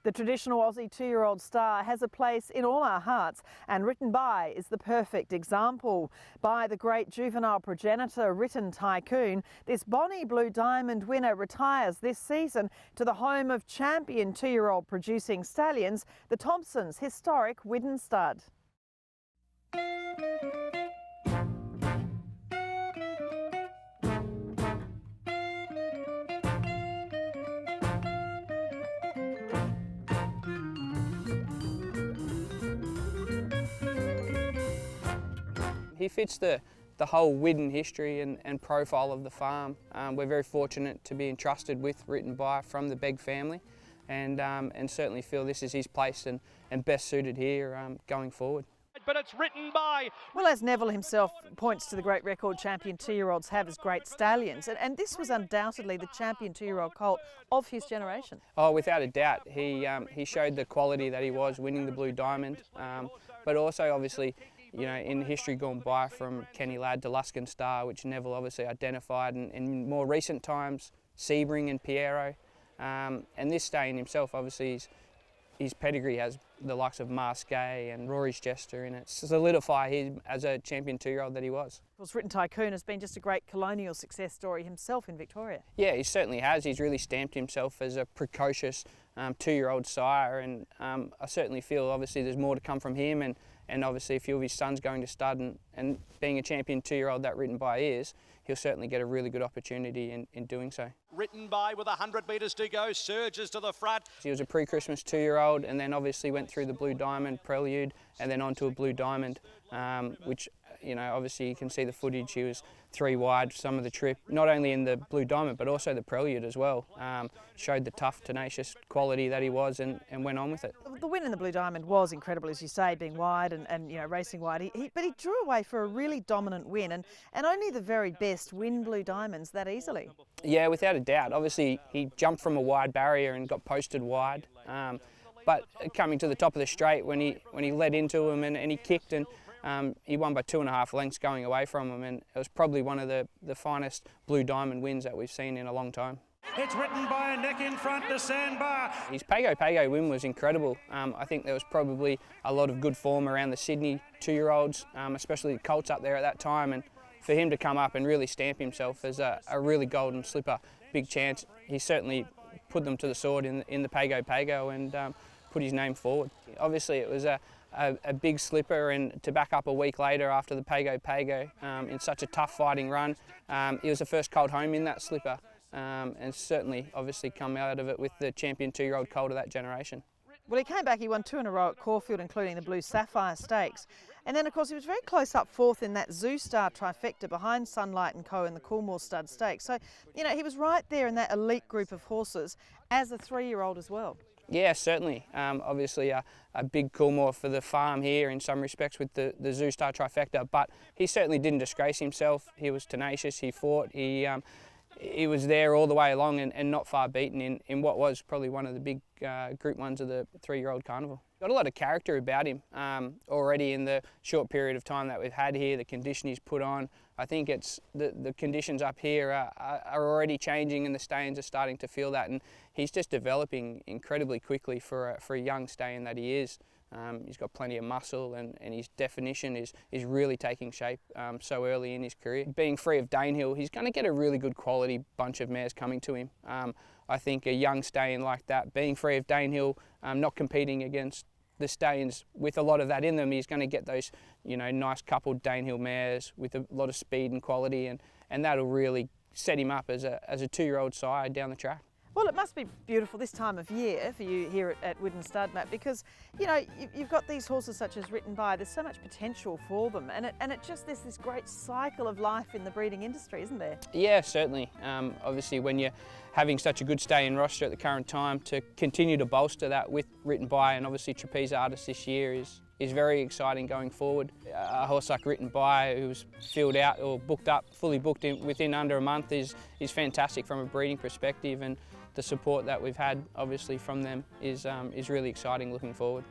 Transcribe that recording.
The traditional Aussie 2-year-old star has a place in all our hearts, and Written By is the perfect example. By the great juvenile progenitor Written Tycoon, this Bonnie Blue Diamond winner retires this season to the home of champion 2-year-old producing stallions, the Thompsons' historic Widden Stud. He fits the whole Widden history and profile of the farm. We're very fortunate to be entrusted with Written By from the Begg family, and certainly feel this is his place and best suited here going forward. But it's Written By. Well, as Neville himself points to, the great record champion 2-year-olds have as great stallions, and this was undoubtedly the champion 2-year-old colt of his generation. Oh, without a doubt, he showed the quality that he was, winning the Blue Diamond, but also obviously, you know, in history gone by, from Kenny Ladd to Luskin Star, which Neville obviously identified, and in more recent times, Sebring and Piero, and this stallion himself, obviously his pedigree has the likes of Masqué and Rory's Jester in it, solidify him as a champion 2-year-old that he was. Of course, Written Tycoon has been just a great colonial success story himself in Victoria. Yeah, he certainly has. He's really stamped himself as a precocious 2-year-old sire, and I certainly feel obviously there's more to come from him, and obviously a few of his sons going to stud, and being a champion 2-year-old that Written By is, he'll certainly get a really good opportunity in doing so. Written By with 100 metres to go, surges to the front. He was a pre-Christmas 2-year-old, and then obviously went through the Blue Diamond prelude and then onto a Blue Diamond, which, you know, obviously you can see the footage. He was 3 wide some of the trip, not only in the Blue Diamond but also the prelude as well. Showed the tough, tenacious quality that he was, and went on with it. The win in the Blue Diamond was incredible, as you say, being wide and you know, racing wide. But he drew away for a really dominant win, and only the very best win Blue Diamonds that easily. Yeah, without a doubt. Obviously he jumped from a wide barrier and got posted wide, but coming to the top of the straight, when he led into him and he kicked, and he won by 2.5 lengths going away from him, and it was probably one of the finest Blue Diamond wins that we've seen in a long time. It's Written By, a neck in front to Sandbar. His Pago win was incredible. I think there was probably a lot of good form around the Sydney 2-year-olds, especially the colts up there at that time, and for him to come up and really stamp himself as a really golden slipper, big chance. He certainly put them to the sword in the Pago and put his name forward. Obviously it was a big slipper, and to back up a week later after the Pago in such a tough fighting run, he was the first colt home in that slipper, and certainly obviously come out of it with the champion 2-year-old colt of that generation. Well, he came back, he won 2 in a row at Caulfield, including the Blue Sapphire Stakes. And then, of course, he was very close up fourth in that Zoo Star trifecta behind Sunlight and Co in the Coolmore Stud Stakes. So, you know, he was right there in that elite group of horses as a 3-year-old as well. Yeah, certainly. Obviously a big Coolmore for the farm here in some respects with the Zoo Star trifecta, but he certainly didn't disgrace himself. He was tenacious, he fought, he was there all the way along, and not far beaten in what was probably one of the big Group 1s of the 3-year-old carnival. Got a lot of character about him already in the short period of time that we've had here, the condition he's put on. I think it's the conditions up here are already changing, and the stallions are starting to feel that, and he's just developing incredibly quickly for a young stallion that he is. He's got plenty of muscle, and his definition is really taking shape so early in his career. Being free of Danehill, he's going to get a really good quality bunch of mares coming to him. I think a young stallion like that, being free of Danehill, not competing against the stallions with a lot of that in them, he's going to get those, you know, nice coupled Danehill mares with a lot of speed and quality, and that'll really set him up as a 2-year-old sire down the track. Well, it must be beautiful this time of year for you here at Widden Stud, Matt, because, you know, you've got these horses such as Written By. There's so much potential for them, and it just, there's this great cycle of life in the breeding industry, isn't there? Yeah, certainly. Obviously, when you're having such a good stallion roster at the current time, to continue to bolster that with Written By, and obviously Trapeze Artist this year is very exciting going forward. A horse like Written By, who's filled out or booked up, fully booked within under a month, is fantastic from a breeding perspective, and the support that we've had obviously from them is really exciting looking forward.